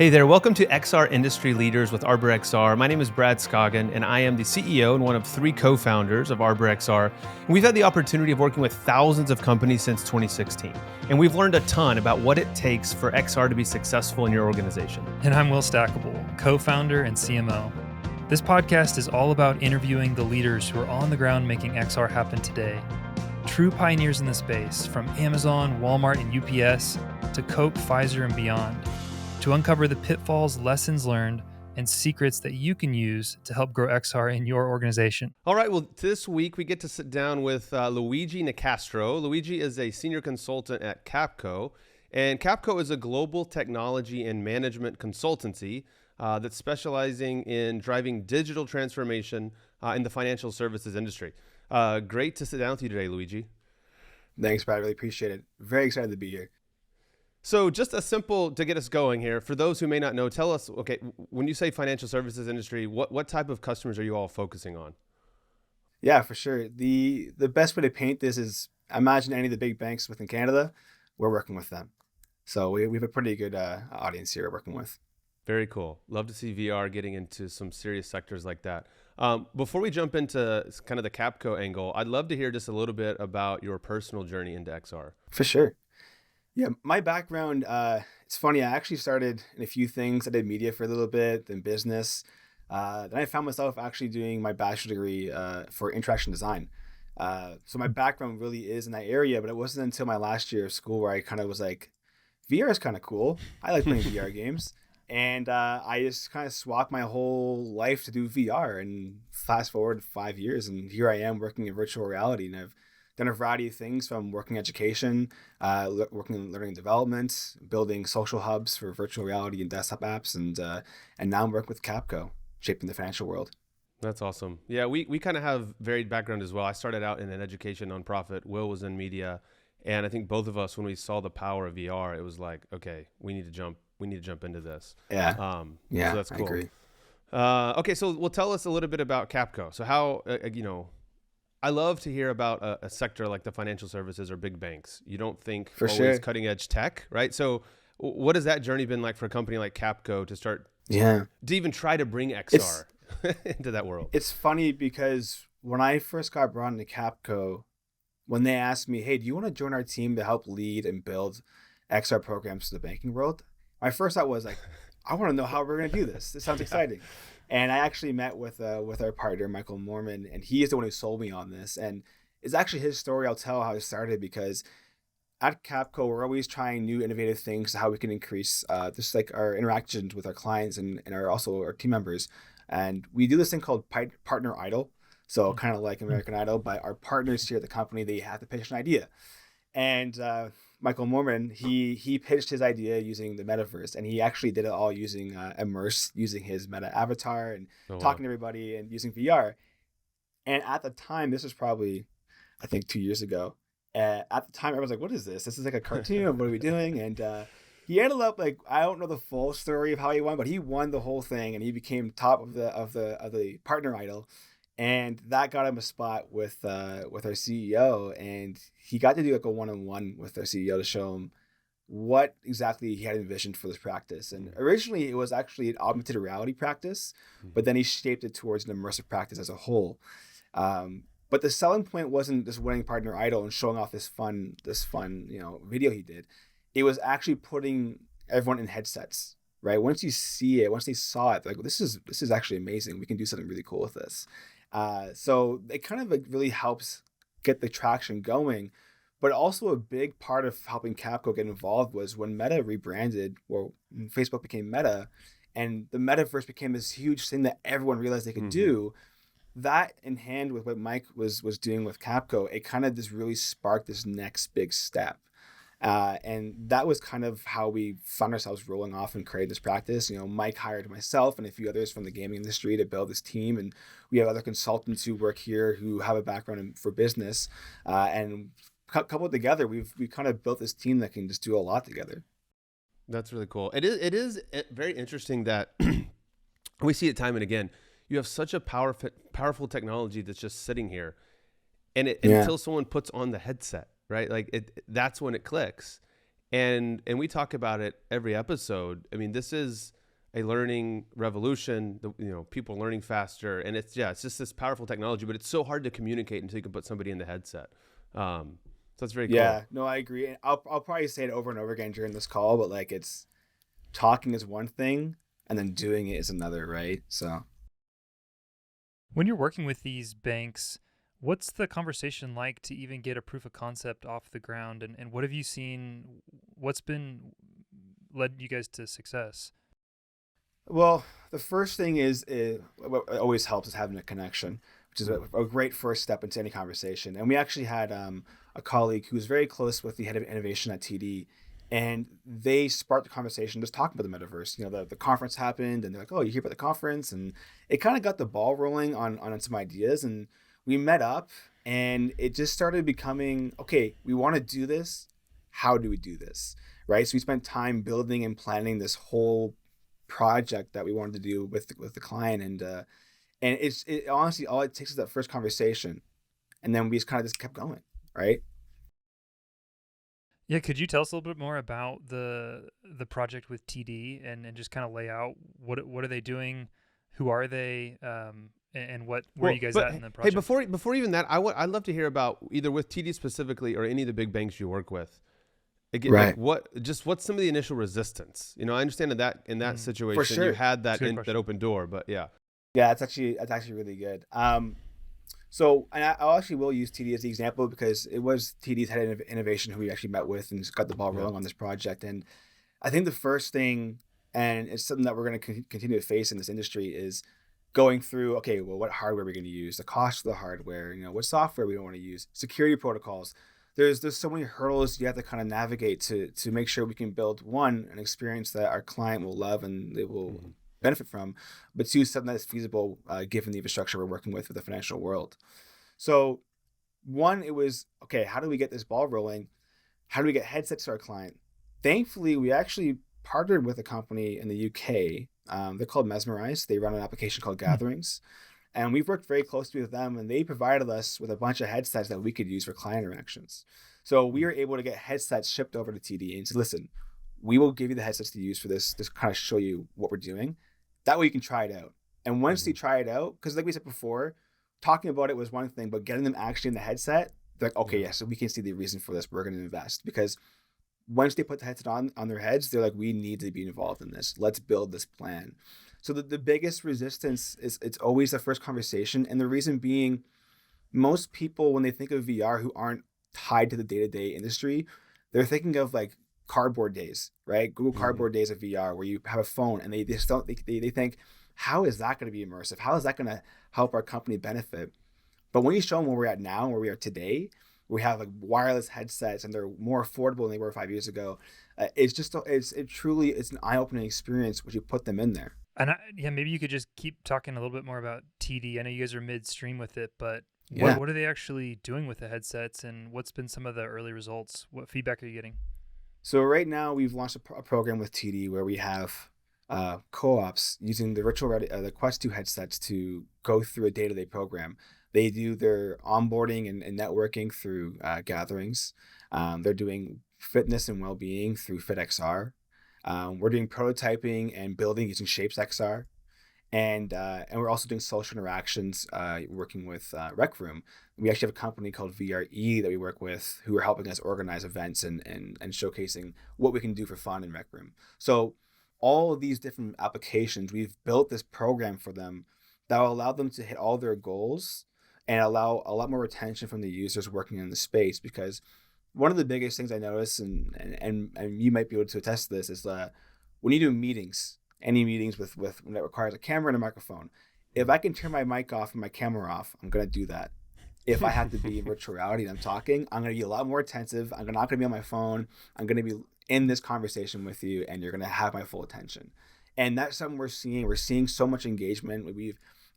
Hey there, welcome to XR Industry Leaders with ArborXR. My name is Brad Scoggin, and I am the CEO and one of three co-founders of ArborXR. And we've had the opportunity of working with thousands of companies since 2016. And we've learned a ton about what it takes for XR to be successful in your organization. And I'm Will Stackable, co-founder and CMO. This podcast is all about interviewing the leaders who are on the ground making XR happen today. True pioneers in the space, from Amazon, Walmart, and UPS to Coke, Pfizer, and beyond, to uncover the pitfalls, lessons learned, and secrets that you can use to help grow XR in your organization. All right, well, this week we get to sit down with Luigi Nicastro. Luigi is a senior consultant at Capco, and Capco is a global technology and management consultancy that's specializing in driving digital transformation in the financial services industry. Great to sit down with you today, Luigi. Thanks, Brad. I really appreciate it. Very excited to be here. So just a simple, to get us going here, for those who may not know, tell us, okay, when you say financial services industry, what type of customers are you all focusing on? Yeah, for sure. The best way to paint this is imagine any of the big banks within Canada, we're working with them. So we have a pretty good audience here we're working with. Very cool. Love to see VR getting into some serious sectors like that. Before we jump into kind of the Capco angle, I'd love to hear just a little bit about your personal journey into XR. For sure. Yeah, my background, it's funny, I actually started in a few things. I did media for a little bit, then business. Then I found myself actually doing my bachelor degree for interaction design. So my background really is in that area, but it wasn't until my last year of school where I kind of was like, VR is kind of cool. I like playing VR games. And I just kind of swapped my whole life to do VR. And fast forward 5 years, and here I am working in virtual reality. And I've done a variety of things, from working education, working in learning and development, building social hubs for virtual reality and desktop apps, and now I'm working with Capco, shaping the financial world. That's awesome. Yeah, we kind of have varied background as well. I started out in an education nonprofit. Will was in media, and I think both of us, when we saw the power of VR, it was like, okay, we need to jump into this. Yeah. So that's cool. I agree. Okay, so tell us a little bit about Capco. So how I love to hear about a sector like the financial services or big banks. You don't think for always sure cutting edge tech, right? So what has that journey been like for a company like Capco to start to even try to bring XR into that world? It's funny because when I first got brought into Capco, when they asked me, hey, do you want to join our team to help lead and build XR programs to the banking world? My first thought was like, I want to know how we're going to do this. This sounds exciting. And I actually met with our partner, Michael Mormon, and he is the one who sold me on this. And it's actually his story I'll tell how it started, because at Capco, we're always trying new innovative things to how we can increase just like our interactions with our clients and also our team members. And we do this thing called Partner Idol. So kind of like American Idol, but our partners here at the company, they have to pitch an idea. And Michael Mormon, he pitched his idea using the metaverse, and he actually did it all using Immerse, using his meta avatar and talking to everybody and using VR. And at the time, this was probably, I think, 2 years ago. At the time, everyone's like, what is this? This is like a cartoon. What are we doing? And he ended up like, I don't know the full story of how he won, but he won the whole thing, and he became top of the Partner Idol. And that got him a spot with our CEO, and he got to do like a one-on-one with our CEO to show him what exactly he had envisioned for this practice. And originally it was actually an augmented reality practice, but then he shaped it towards an immersive practice as a whole. But the selling point wasn't just winning Partner Idol and showing off this fun video he did. It was actually putting everyone in headsets. Right? Once you see it, once they saw it, they're like, this is actually amazing. We can do something really cool with this. So it kind of like really helps get the traction going. But also a big part of helping Capco get involved was when Meta rebranded, or Facebook became Meta, and the metaverse became this huge thing that everyone realized they could do. That in hand with what Mike was doing with Capco, it kind of just really sparked this next big step. And that was kind of how we found ourselves rolling off and created this practice. Mike hired myself and a few others from the gaming industry to build this team. And we have other consultants who work here who have a background for business. And coupled together, we kind of built this team that can just do a lot together. That's really cool. It is very interesting that we see it time and again. You have such a powerful technology that's just sitting here, and until someone puts on the headset, right? Like that's when it clicks. And we talk about it every episode. I mean, this is a learning revolution. People learning faster, and it's just this powerful technology. But it's so hard to communicate until you can put somebody in the headset. So that's very cool. Yeah, no, I agree. And I'll probably say it over and over again during this call, but like it's talking is one thing and then doing it is another, right? So When you're working with these banks, what's the conversation like to even get a proof of concept off the ground? And what have you seen? What's been led you guys to success? well, the first thing is what always helps is having a connection, which is a great first step into any conversation. And we actually had a colleague who was very close with the head of innovation at TD, and they sparked the conversation just talking about the metaverse. The conference happened, and they're like, "Oh, you hear about the conference?" And it kind of got the ball rolling on some ideas. And we met up, and it just started becoming, okay, we want to do this. How do we do this? Right. So we spent time building and planning this whole project that we wanted to do with the client, and it honestly, all it takes is that first conversation, and then we just kind of just kept going, right? Yeah, could you tell us a little bit more about the project with TD and just kind of lay out what are they doing, who are they, and where are you guys at in the project? Hey, before even that, I'd love to hear about either with TD specifically or any of the big banks you work with. Again, Right. What's some of the initial resistance? I understand that in that situation sure. you had That's a good that question. open door, but yeah. Yeah, that's actually really good. So, and I actually will use TD as the example because it was TD's head of innovation who we actually met with and just got the ball rolling on this project. And I think the first thing, and it's something that we're going to continue to face in this industry, is going through, okay, well, what hardware are we going to use, the cost of the hardware, what software we don't want to use, security protocols. There's so many hurdles you have to kind of navigate to make sure we can build an experience that our client will love and they will benefit from, but two, something that is feasible given the infrastructure we're working with the financial world. So one, it was, okay, how do we get this ball rolling? How do we get headsets to our client? Thankfully, we actually partnered with a company in the UK. They're called Mesmerize. They run an application called Gatherings. And we've worked very closely with them, and they provided us with a bunch of headsets that we could use for client interactions. So we were able to get headsets shipped over to TD and said, listen, we will give you the headsets to use for this, just kind of show you what we're doing. That way you can try it out. And once they try it out, because like we said before, talking about it was one thing, but getting them actually in the headset, they're like, okay, so we can see the reason for this. We're going to invest. Because once they put the headset on their heads, they're like, we need to be involved in this. Let's build this plan. So the biggest resistance is it's always the first conversation. And the reason being, most people, when they think of VR who aren't tied to the day-to-day industry, they're thinking of like cardboard days, right? Google Cardboard days of VR where you have a phone and they just don't, they think, how is that going to be immersive? How is that going to help our company benefit? But when you show them where we're at now, where we are today, we have like wireless headsets and they're more affordable than they were 5 years ago. It's an eye-opening experience when you put them in there. And maybe you could just keep talking a little bit more about TD. I know you guys are midstream with it, but Yeah. what are they actually doing with the headsets, and what's been some of the early results? What feedback are you getting? So right now we've launched a program with TD where we have co-ops using the Quest 2 headsets to go through a day-to-day program. They do their onboarding and networking through gatherings. They're doing fitness and well-being through FitXR. We're doing prototyping and building using ShapesXR. And we're also doing social interactions working with Rec Room. We actually have a company called VRE that we work with who are helping us organize events and showcasing what we can do for fun in Rec Room. So all of these different applications, we've built this program for them that will allow them to hit all their goals and allow a lot more retention from the users working in the space. Because one of the biggest things I notice, and you might be able to attest to this, is when you do meetings, any meetings with that requires a camera and a microphone, if I can turn my mic off and my camera off, I'm going to do that. If I have to be in virtual reality and I'm talking, I'm going to be a lot more attentive. I'm not going to be on my phone. I'm going to be in this conversation with you, and you're going to have my full attention. And that's something we're seeing. We're seeing so much engagement.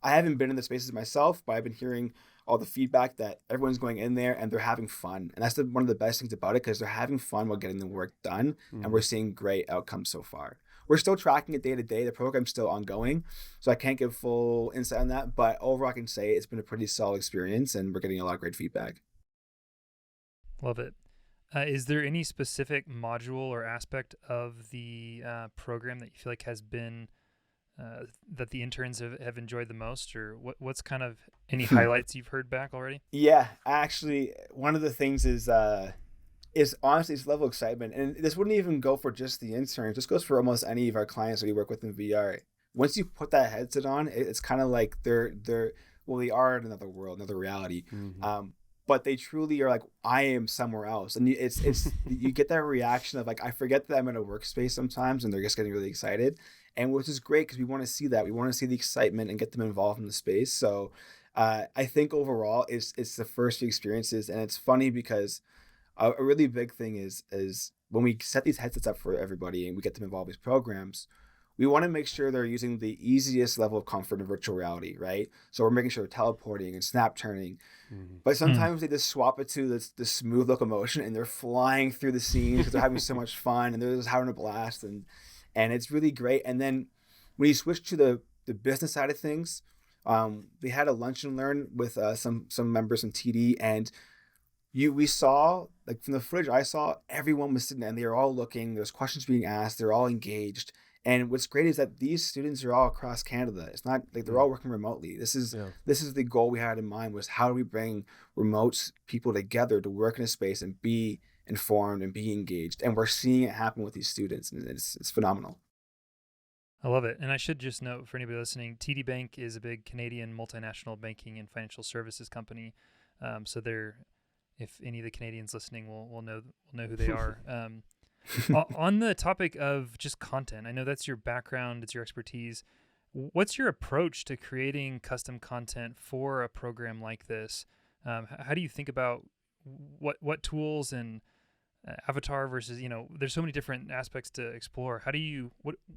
I haven't been in the spaces myself, but I've been hearing all the feedback that everyone's going in there and they're having fun. And that's one of the best things about it, because they're having fun while getting the work done. And we're seeing great outcomes so far. We're still tracking it day to day. The program's still ongoing, so I can't give full insight on that. But overall, I can say it's been a pretty solid experience, and we're getting a lot of great feedback. Love it. Is there any specific module or aspect of the program that you feel like has been that the interns have enjoyed the most, or what's kind of any highlights you've heard back already? Yeah, actually, one of the things is honestly this level of excitement, and this wouldn't even go for just the interns. This goes for almost any of our clients that we work with in VR. Once you put that headset on, it's kind of like they're well, they are in another world, another reality. Mm-hmm. But they truly are like, I am somewhere else, and it's you get that reaction of like, I forget that I'm in a workspace sometimes, and they're just getting really excited, and which is great because we want to see that, we want to see the excitement and get them involved in the space. So I think overall it's the first few experiences, and it's funny because a really big thing is when we set these headsets up for everybody and we get them involved in these programs, we want to make sure they're using the easiest level of comfort in virtual reality, right? So we're making sure they're teleporting and snap turning, Mm-hmm. but sometimes they just swap it to this smooth locomotion and they're flying through the scenes because they're having so much fun and they're just having a blast, and it's really great. And then when you switch to the business side of things, we had a lunch and learn with some members from TD, and we saw, like, from the footage I saw, everyone was sitting and they were all looking. There's questions being asked. They're all engaged. And what's great is that these students are all across Canada. It's not like they're all working remotely. This is Yeah. the goal we had in mind, was how do we bring remote people together to work in a space and be informed and be engaged. And we're seeing it happen with these students, and it's phenomenal. I love it. And I should just note for anybody listening, TD Bank is a big Canadian multinational banking and financial services company. So they're, if any of the Canadians listening will know who they are. On the topic of just content, I know that's your background, it's your expertise. What's your approach to creating custom content for a program like this? How do you think about what tools and avatar versus, there's so many different aspects to explore.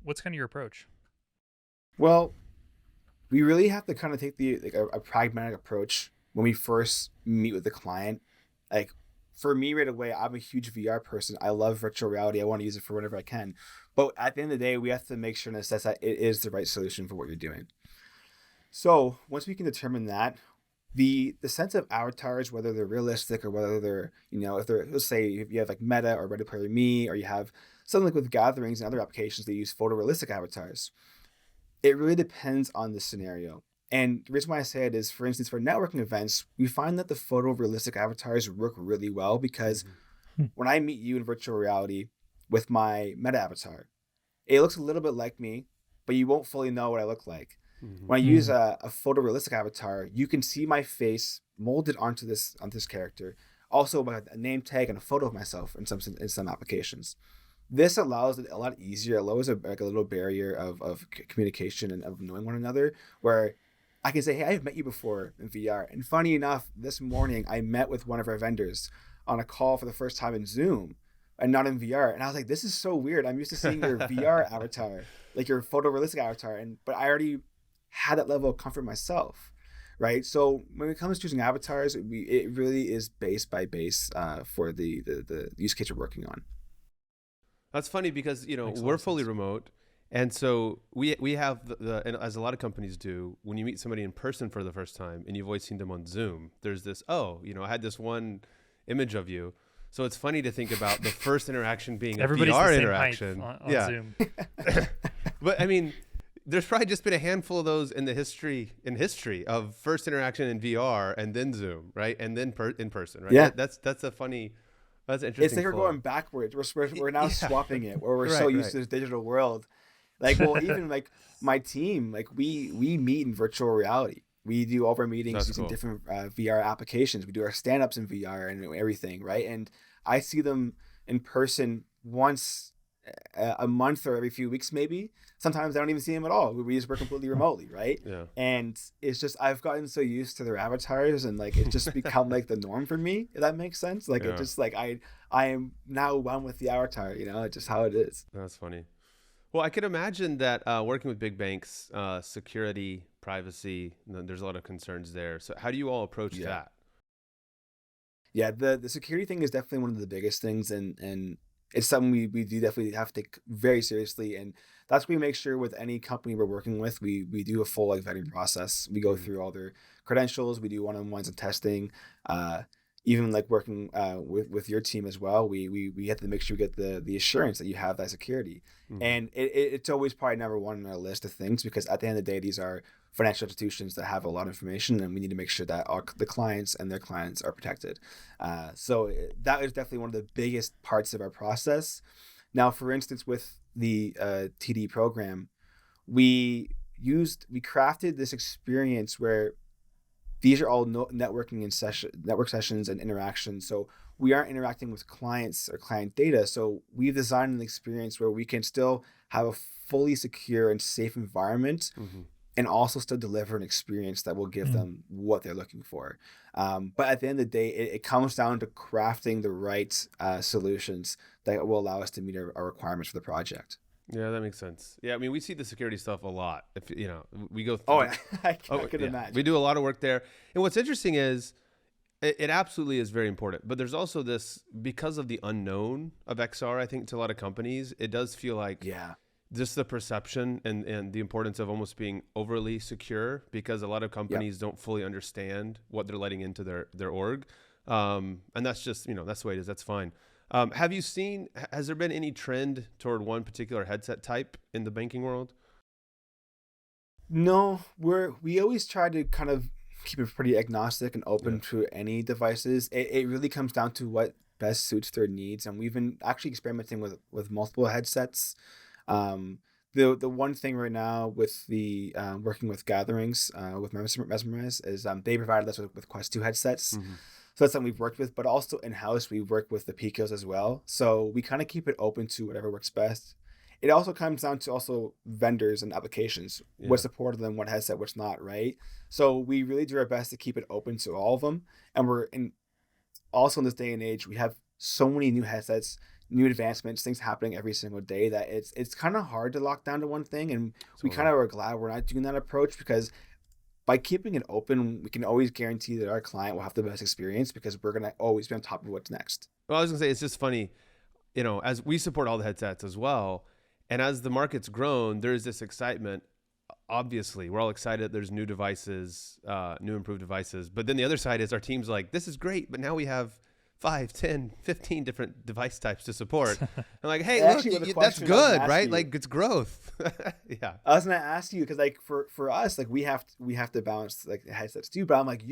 What's kind of your approach? Well, we really have to kind of take a pragmatic approach when we first meet with the client. Like, for me right away, I'm a huge VR person. I love virtual reality. I want to use it for whatever I can. But at the end of the day, we have to make sure and assess that it is the right solution for what you're doing. So once we can determine that, the sense of avatars, whether they're realistic or whether they're, if they're, let's say if you have like Meta or Ready Player Me, or you have something like with gatherings and other applications that use photorealistic avatars, it really depends on the scenario. And the reason why I say it is, for instance, for networking events, we find that the photorealistic avatars work really well because when I meet you in virtual reality with my Meta avatar, it looks a little bit like me, but you won't fully know what I look like. Mm-hmm. When I use a photorealistic avatar, you can see my face molded onto this character. Also, by a name tag and a photo of myself in some applications. This allows it a lot easier. It lowers a little barrier of communication and of knowing one another, where I can say, hey, I've met you before in VR. And funny enough, this morning I met with one of our vendors on a call for the first time in Zoom and not in VR. And I was like, this is so weird. I'm used to seeing your VR avatar, like your photorealistic avatar, but I already had that level of comfort myself, right? So when it comes to choosing avatars, it really is base by base for the use case we're working on. That's funny because Makes a lot we're of fully sense. remote, and so we have and as a lot of companies do, when you meet somebody in person for the first time and you've always seen them on Zoom, there's this, I had this one image of you. So it's funny to think about the first interaction being a Everybody's VR the same interaction. height on Yeah, Zoom. but I mean, there's probably just been a handful of those in history of first interaction in VR and then Zoom, right? And then in person, right? Yeah. That's an interesting. It's like we're flow. going backwards. We're now Yeah. swapping it, where we're so Right, used to this digital world. Like, well, even like my team, like we meet in virtual reality. We do all of our meetings That's using cool. different VR applications. We do our stand-ups in VR and everything, right? And I see them in person once a month or every few weeks, maybe. Sometimes I don't even see them at all. We just work completely remotely, right? Yeah. And it's just, I've gotten so used to their avatars, and like it's just become like the norm for me, if that makes sense. Like, Yeah. it just, like I am now one with the avatar, it's just how it is. That's funny. Well, I could imagine that working with big banks, security, privacy, there's a lot of concerns there. So how do you all approach Yeah. that? Yeah, the security thing is definitely one of the biggest things, and it's something we do definitely have to take very seriously. And that's what we make sure with any company we're working with, we do a full like vetting process. We go Mhm. through all their credentials, we do one-on-ones and testing. even like working with your team as well, we have to make sure we get the assurance that you have that security. Hmm. And it's always probably number one on our list of things, because at the end of the day, these are financial institutions that have a lot of information, and we need to make sure that the clients and their clients are protected. So that is definitely one of the biggest parts of our process. Now, for instance, with the TD program, we crafted this experience where these are all networking and network sessions and interactions. So we aren't interacting with clients or client data. So we've designed an experience where we can still have a fully secure and safe environment, Hmm. and also still deliver an experience that will give them what they're looking for. But at the end of the day, it comes down to crafting the right solutions that will allow us to meet our requirements for the project. Yeah, that makes sense. Yeah, I mean, we see the security stuff a lot. If we go Oh, through. I Oh can yeah, we imagine. do a lot of work there. And what's interesting is it absolutely is very important. But there's also this, because of the unknown of XR, I think to a lot of companies, it does feel like Yeah. just the perception and the importance of almost being overly secure, because a lot of Yep. companies don't fully understand what they're letting into their org. And that's just, that's the way it is. That's fine. Has there been any trend toward one particular headset type in the banking world? No, we always try to kind of keep it pretty agnostic and Yeah. open to any devices. It really comes down to what best suits their needs, and we've been actually experimenting with multiple headsets. Um, the one thing right now with the working with gatherings with Mesmerize is they provided us with Quest 2 headsets. Hmm. So that's something we've worked with, but also in house we work with the Picos as well. So we kind of keep it open to whatever works best. It also comes down to also vendors and applications, Yeah. what's supported and what headset, what's not, right? So we really do our best to keep it open to all of them. And we're in also in this day and age, we have so many new headsets, new advancements, things happening every single day that it's kind of hard to lock down to one thing. And we kind Totally. of are glad we're not doing that approach, because by keeping it open, we can always guarantee that our client will have the best experience, because we're gonna always be on top of what's next. Well, I was gonna say, it's just funny, as we support all the headsets as well, and as the market's grown, there's this excitement. Obviously, we're all excited there's new devices, new improved devices. But then the other side is our team's like, this is great, but now we have 5, 10, 15 different device types to support. I'm like, hey, look, Actually, with a that's question I was gonna good, ask right? you, Like, it's growth. Yeah. I was gonna ask you, because like for us, like we have to balance like the headsets too. But I'm like,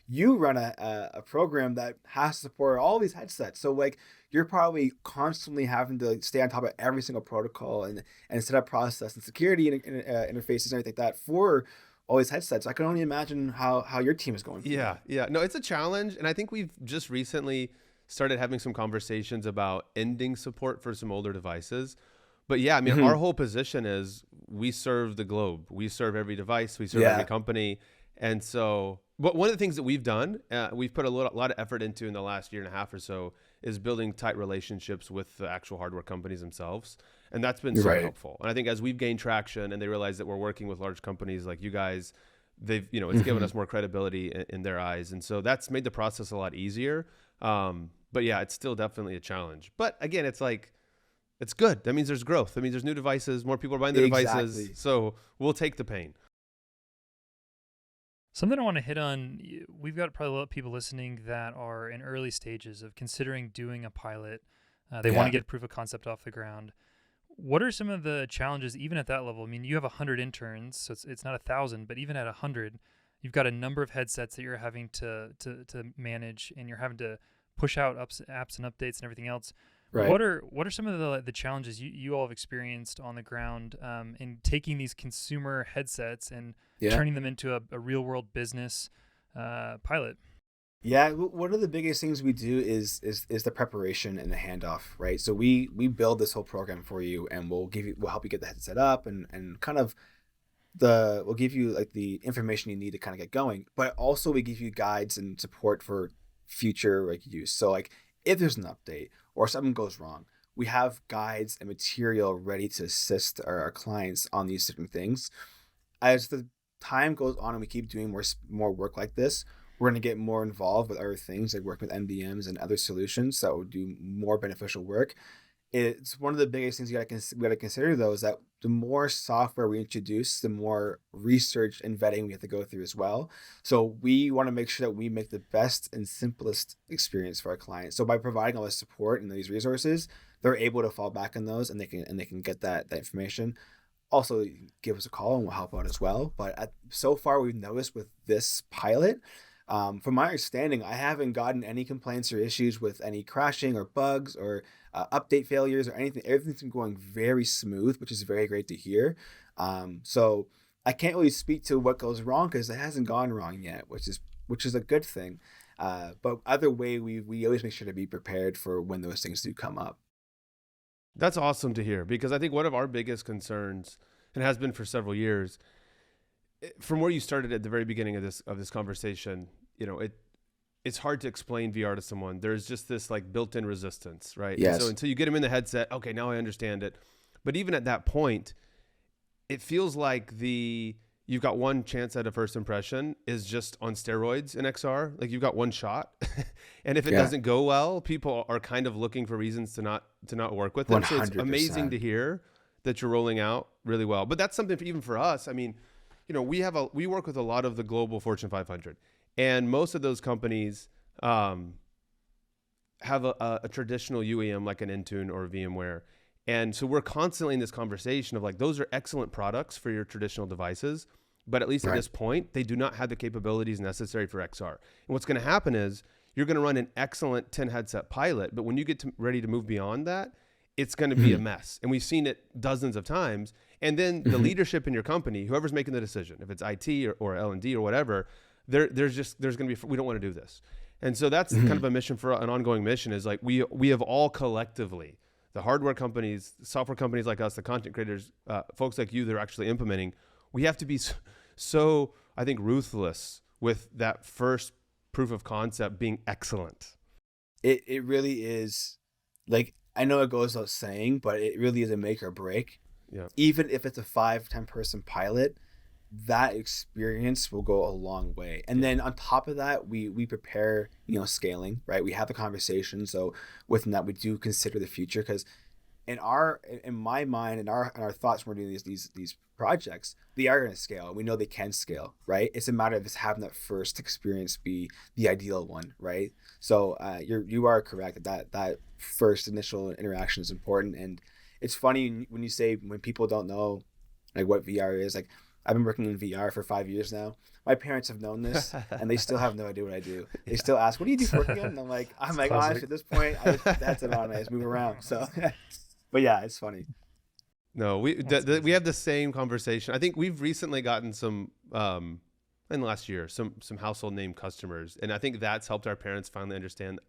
you run a program that has to support all these headsets, so like you're probably constantly having to stay on top of every single protocol and set up process and security and interfaces and everything like that for all these headsets. I can only imagine how your team is going through Yeah. that. Yeah. No, it's a challenge. And I think we've just recently started having some conversations about ending support for some older devices. But yeah, I mean, our Hmm. whole position is we serve the globe. We serve every device. We serve every Yeah. company. And so, but one of the things that we've done, we've put a lot of effort into in the last year and a half or so, is building tight relationships with the actual hardware companies themselves. And that's been super Right. helpful. And I think as we've gained traction and they realize that we're working with large companies like you guys, it's given Hmm. us more credibility in their eyes. And so that's made the process a lot easier. But yeah, it's still definitely a challenge. But again, it's like, it's good. That means there's growth. That means there's new devices. More people are buying the devices. Exactly. So we'll take the pain. Something I want to hit on, we've got probably a lot of people listening that are in early stages of considering doing a pilot. They want to Yeah. get proof of concept off the ground. What are some of the challenges, even at that level? I mean, you have 100 interns, so it's not 1,000, but even at 100, you've got a number of headsets that you're having to manage, and you're having to push out apps and updates and everything else. Right. What are some of the challenges you all have experienced on the ground in taking these consumer headsets and Yeah. turning them into a real world business pilot? Yeah, one of the biggest things we do is the preparation and the handoff, right? So we build this whole program for you, and we'll help you get the headset set up, and kind of we'll give you like the information you need to kind of get going, but also we give you guides and support for future like use. So like if there's an update or something goes wrong, we have guides and material ready to assist our clients on these different things. As the time goes on and we keep doing more work like this, we're going to get more involved with other things like working with MDMs and other solutions that will do more beneficial work. it's one of the biggest things we got to consider though is that the more software we introduce, the more research and vetting we have to go through as well. So we want to make sure that we make the best and simplest experience for our clients. So by providing all this support and these resources, they're able to fall back on those, and they can get that information. Also, give us a call and we'll help out as well. But so far, we've noticed with this pilot, from my understanding, I haven't gotten any complaints or issues with any crashing or bugs or update failures or anything. Everything's been going very smooth, which is very great to hear. So I can't really speak to what goes wrong because it hasn't gone wrong yet, which is a good thing. But either way, we always make sure to be prepared for when those things do come up. That's awesome to hear, because I think one of our biggest concerns, and has been for several years, from where you started at the very beginning of this conversation, it's hard to explain VR to someone. There's just this like built-in resistance, right? Yes. And so until you get them in the headset, okay, now I understand it. But even at that point, it feels like you've got one chance at a first impression is just on steroids in XR. Like you've got one shot. And if it doesn't go well, people are kind of looking for reasons to not work with it. 100%. So it's amazing to hear that you're rolling out really well. But that's something even for us. I mean, we work with a lot of the global Fortune 500, and most of those companies have a traditional UEM like an Intune or VMware. And so we're constantly in this conversation of like, those are excellent products for your traditional devices, but at least at this point, they do not have the capabilities necessary for XR. And what's going to happen is you're going to run an excellent 10 headset pilot, but when you get ready to move beyond that, it's going to be a mess. And we've seen it dozens of times. And then the leadership in your company, whoever's making the decision, if it's IT or L&D or whatever, there's going to be, we don't want to do this. And so that's kind of a mission for an ongoing mission, is like we have all collectively, the hardware companies, software companies like us, the content creators, folks like you that are actually implementing, we have to be so, I think, ruthless with that first proof of concept being excellent. It really is. Like, I know it goes without saying, but it really is a make or break. Yeah. Even if it's a 5-10 person pilot, that experience will go a long way. And then on top of that, we prepare, scaling, right? We have the conversation. So within that, we do consider the future, because in my mind and our thoughts when we're doing these projects, they are going to scale. We know they can scale, right? It's a matter of just having that first experience be the ideal one, right? So you are correct that first initial interaction is important. And it's funny when you say, when people don't know like what VR is, like I've been working in VR for 5 years now. My parents have known this, and they still have no idea what I do. They still ask, "What do you do for work again?" And I'm like, honestly, at this point, that's it on. I just move around. So, but yeah, it's funny. No, we have the same conversation. I think we've recently gotten some in the last year some household name customers, and I think that's helped our parents finally understand.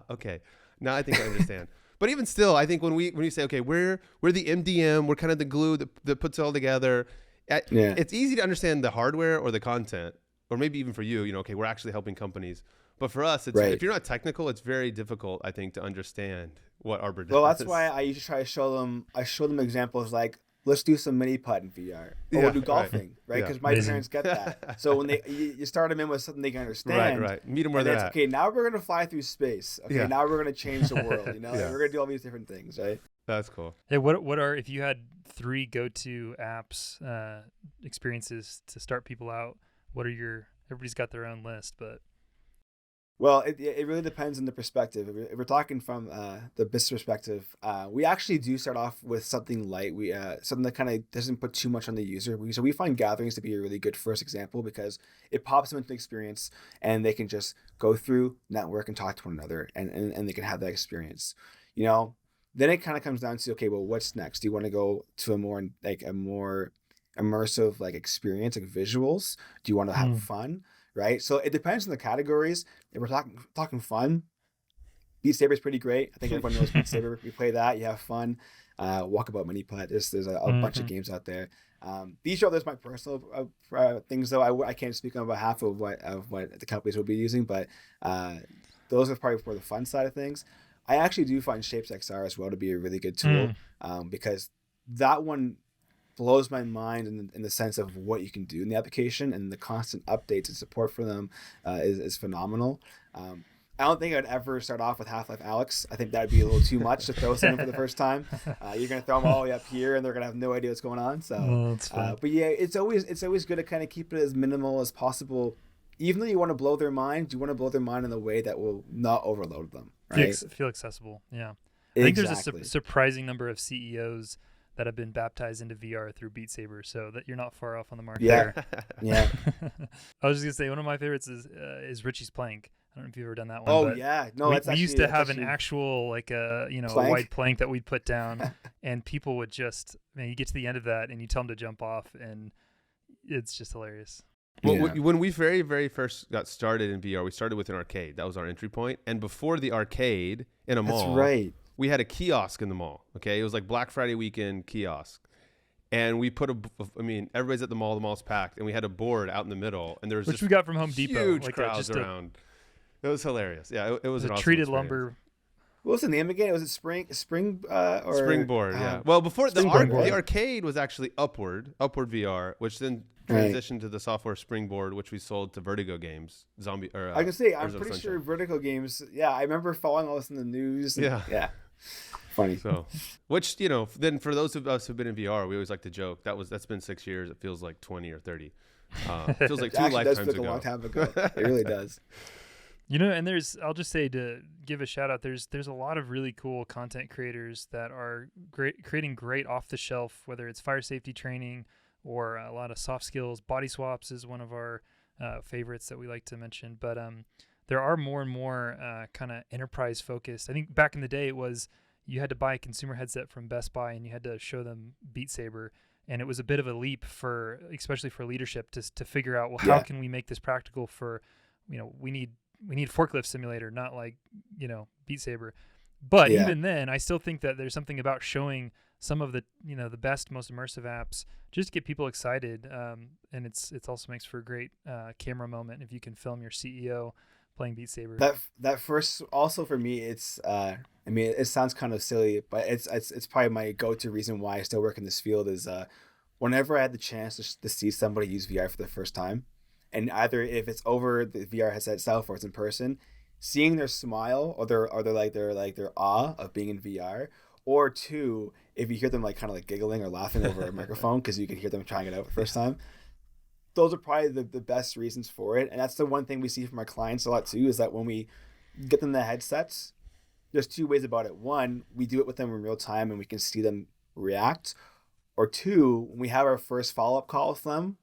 Okay, now I think I understand. But even still, I think when you say, okay, we're the MDM, we're kind of the glue that puts it all together. It's easy to understand the hardware or the content, or maybe even for you, okay, we're actually helping companies. But for us, it's if you're not technical, it's very difficult, I think, to understand what Arbor does. Well, that's why I usually try to show them examples like, let's do some mini putt in VR, or we'll do golfing, right? Because my parents get that. So when you start them in with something they can understand, right, meet them where they're at. Okay, now we're gonna fly through space. Okay, now we're gonna change the world. We're gonna do all these different things, right? That's cool. Hey, what are, if you had 3 go-to apps, experiences to start people out, everybody's got their own list, but. Well, it really depends on the perspective. If we're talking from the business perspective, we actually do start off with something light. Something that kind of doesn't put too much on the user. So we find gatherings to be a really good first example, because it pops them into the experience and they can just go through, network, and talk to one another, and they can have that experience. Then it kind of comes down to, okay, well, what's next? Do you want to go to a more immersive like experience, like visuals? Do you want to have fun? Right, so it depends on the categories. If we're talking fun, Beat Saber is pretty great. I think everyone knows Beat Saber. We play that, you have fun. Walkabout Mini Putt. There's a bunch of games out there. These are my personal things, though. I can't speak on behalf of what the companies will be using, but those are probably for the fun side of things. I actually do find Shapes XR as well to be a really good tool, because that one blows my mind in the sense of what you can do in the application, and the constant updates and support for them is phenomenal. I don't think I'd ever start off with Half-Life Alex. I think that'd be a little too much to throw someone for the first time. You're gonna throw them all the way up here, and they're gonna have no idea what's going on. So, Oh, that's fun. but yeah, it's always good to kind of keep it as minimal as possible. Even though you want to blow their mind, you want to blow their mind in a way that will not overload them. Right? Feel accessible. Yeah. I think there's Exactly. a surprising number of CEOs that have been baptized into VR through Beat Saber, so that you're not far off on the mark there. Yeah. I was just gonna say one of my favorites is Richie's Plank. I don't know if you've ever done that one. Oh but yeah. No, we used to have an actual like a plank? a white plank that we'd put down, and people would just you get to the end of that and you tell them to jump off, and it's just hilarious. Well, Yeah. when we very, very first got started in VR, we started with an arcade. That was our entry point. And before the arcade in a mall, That's right. we had a kiosk in the mall. Okay, it was like Black Friday weekend kiosk, and we put everybody's at the mall's packed, and we had a board out in the middle, and there was Which just we got from Home Depot. huge like crowds just around. It was hilarious. Yeah, it was a an awesome treated experience. lumber. What was the name again? Was it or Springboard? Yeah. Well, before the Springboard. arcade was actually Upward VR, which then transitioned to the software Springboard, which we sold to Vertigo Games. I can say I'm Arizona pretty Sunshine. sure Vertigo Games. Yeah, I remember following all this in the news. And, Yeah. Funny. So, which then for those of us who've been in VR, we always like to joke that's been 6 years. It feels like 20 or 30. It feels like It two actually does lifetimes feel like ago. a long time ago. It really does. And I'll just say to give a shout out, there's a lot of really cool content creators that are creating great off the shelf, whether it's fire safety training or a lot of soft skills. Body swaps is one of our favorites that we like to mention, but there are more and more kind of enterprise focused. I think back in the day it was you had to buy a consumer headset from Best Buy and you had to show them Beat Saber. And it was a bit of a leap especially for leadership to figure out, how can we make this practical for, we need forklift simulator, not like, Beat Saber. But even then, I still think that there's something about showing some of the, the best, most immersive apps just to get people excited. And it's also makes for a great camera moment if you can film your CEO playing Beat Saber. That first, also for me, it's it sounds kind of silly, but it's probably my go-to reason why I still work in this field is whenever I had the chance to see somebody use VR for the first time, and either if it's over the VR headset itself or it's in person, seeing their smile or their awe of being in VR, or two, if you hear them like kind of like giggling or laughing over a microphone because you can hear them trying it out the first time. Those are probably the best reasons for it. And that's the one thing we see from our clients a lot too, is that when we get them the headsets, there's two ways about it. One, we do it with them in real time and we can see them react. Or two, when we have our first follow-up call with them,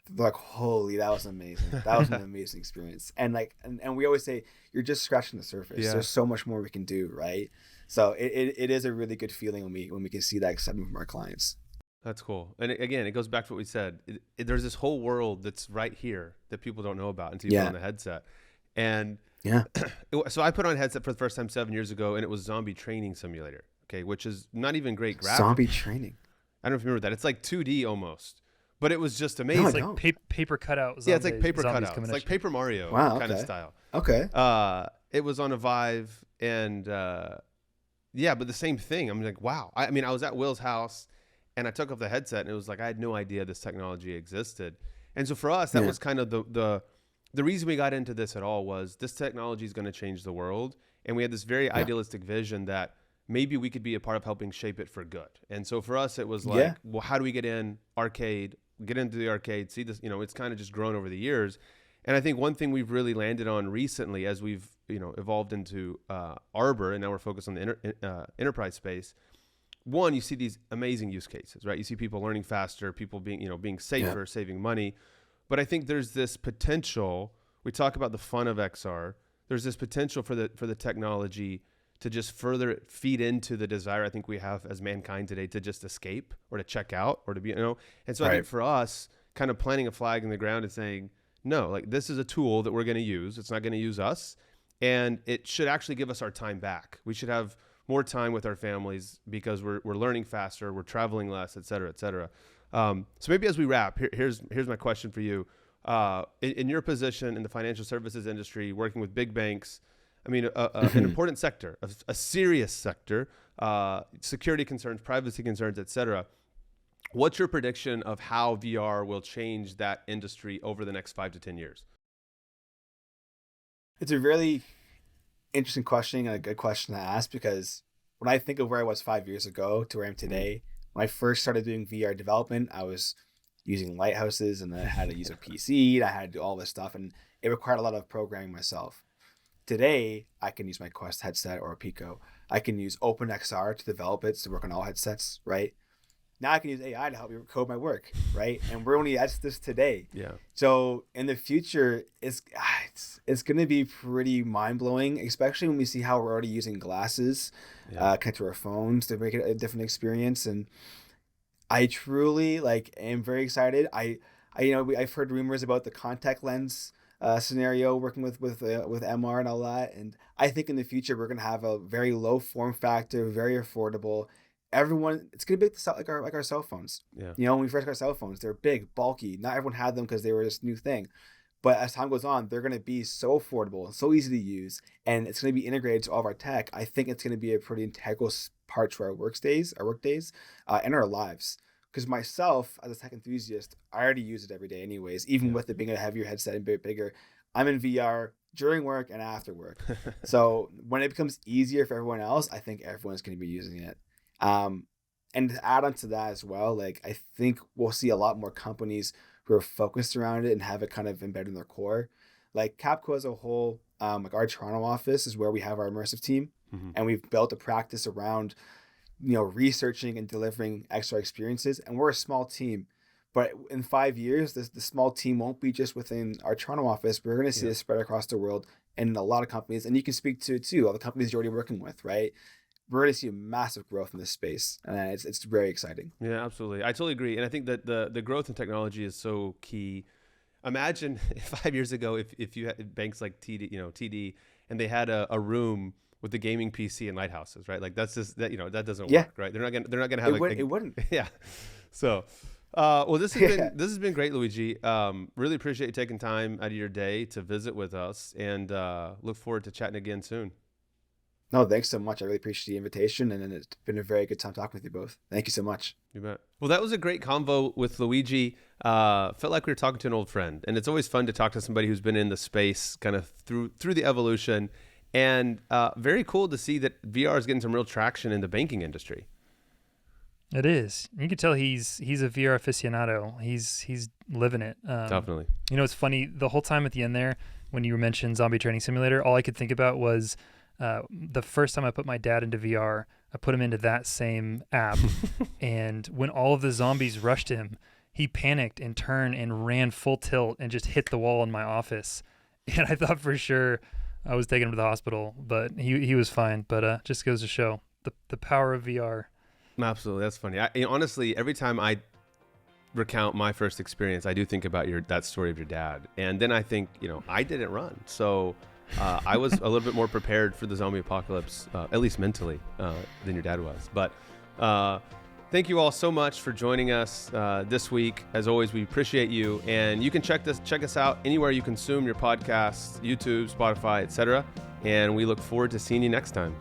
they're like, holy, that was amazing. That was an amazing experience. And and we always say, you're just scratching the surface. Yeah. There's so much more we can do, right? So it is a really good feeling when we can see that excitement from our clients. That's cool. And again, it goes back to what we said. There's this whole world that's right here that people don't know about until you put on the headset. And so I put on a headset for the first time 7 years ago, and it was Zombie Training Simulator, okay, which is not even great graphics. Zombie Training. I don't know if you remember that. It's like 2D almost, but it was just amazing. No, It's like paper cutout. Yeah, it's like paper zombies cutout. coming It's at like you. Paper Mario kind of style. Okay. It was on a Vive, and but the same thing. I'm like, wow. I was at Will's house, and I took off the headset, and it was like I had no idea this technology existed. And so for us, that was kind of the reason we got into this at all was this technology is going to change the world, and we had this very idealistic vision that maybe we could be a part of helping shape it for good. And so for us, it was like, well, how do we get into the arcade, see this, it's kind of just grown over the years. And I think one thing we've really landed on recently as we've, evolved into Arbor, and now we're focused on the enterprise space. One, you see these amazing use cases, right? You see people learning faster, people being safer, saving money. But I think there's this potential, we talk about the fun of XR, there's this potential for the technology to just further feed into the desire I think we have as mankind today to just escape or to check out or to be, And so I think for us, kind of planting a flag in the ground and saying, no, like this is a tool that we're going to use. It's not going to use us. And it should actually give us our time back. We should have more time with our families because we're learning faster, we're traveling less, et cetera, et cetera. So maybe as we wrap, here's my question for you. In your position in the financial services industry, working with big banks, an important sector, a serious sector, security concerns, privacy concerns, et cetera. What's your prediction of how VR will change that industry over the next 5 to 10 years? It's a really interesting question and a good question to ask, because when I think of where I was 5 years ago to where I am today, when I first started doing VR development, I was using lighthouses and I had to use a PC and I had to do all this stuff, and it required a lot of programming myself. Today, I can use my Quest headset or a Pico. I can use OpenXR to develop it to work on all headsets, right? Now I can use AI to help me code my work, right? And we're only at this today. Yeah. So in the future, it's going to be pretty mind-blowing, especially when we see how we're already using glasses, connect to our phones to make it a different experience. And I truly am very excited. I've heard rumors about the contact lens scenario working with MR and all that, and I think in the future we're gonna have a very low form factor, very affordable. It's gonna be like our cell phones. Yeah. When we first got cell phones, they're big, bulky. Not everyone had them because they were this new thing. But as time goes on, they're going to be so affordable, so easy to use, and it's going to be integrated to all of our tech. I think it's going to be a pretty integral part to our work days, and our lives. Because myself, as a tech enthusiast, I already use it every day anyways, even with it being a heavier headset and a bit bigger. I'm in VR during work and after work. So when it becomes easier for everyone else, I think everyone's going to be using it. And to add on to that as well, I think we'll see a lot more companies who are focused around it and have it kind of embedded in their core. Like Capco as a whole, our Toronto office is where we have our immersive team, and we've built a practice around, researching and delivering XR experiences. And we're a small team, but in 5 years, the small team won't be just within our Toronto office. We're going to see it spread across the world and a lot of companies, and you can speak to it too, all the companies you're already working with, right? We're going to see a massive growth in this space, and it's very exciting. Yeah, absolutely. I totally agree. And I think that the growth in technology is so key. Imagine 5 years ago if you had banks like TD, and they had a room with the gaming PC and lighthouses, right? Like that's just that doesn't work, right? They're not gonna have it wouldn't. Yeah. So, well, this has been great, Luigi. Really appreciate you taking time out of your day to visit with us, and look forward to chatting again soon. No, thanks so much. I really appreciate the invitation, and it's been a very good time talking with you both. Thank you so much. You bet. Well, that was a great convo with Luigi. Felt like we were talking to an old friend, and it's always fun to talk to somebody who's been in the space kind of through the evolution, and very cool to see that VR is getting some real traction in the banking industry. It is. You can tell he's a VR aficionado. He's living it. Definitely. It's funny, the whole time at the end there, when you mentioned Zombie Training Simulator, all I could think about was the first time I put my dad into VR, I put him into that same app. And when all of the zombies rushed him, he panicked and turned and ran full tilt and just hit the wall in my office. And I thought for sure I was taking him to the hospital, but he was fine. But just goes to show the power of VR. Absolutely. That's funny. Honestly, every time I recount my first experience, I do think about that story of your dad. And then I think, I didn't run. So I was a little bit more prepared for the zombie apocalypse, at least mentally, than your dad was. But thank you all so much for joining us this week. As always, we appreciate you. And you can check us out anywhere you consume your podcasts, YouTube, Spotify, etc. And we look forward to seeing you next time.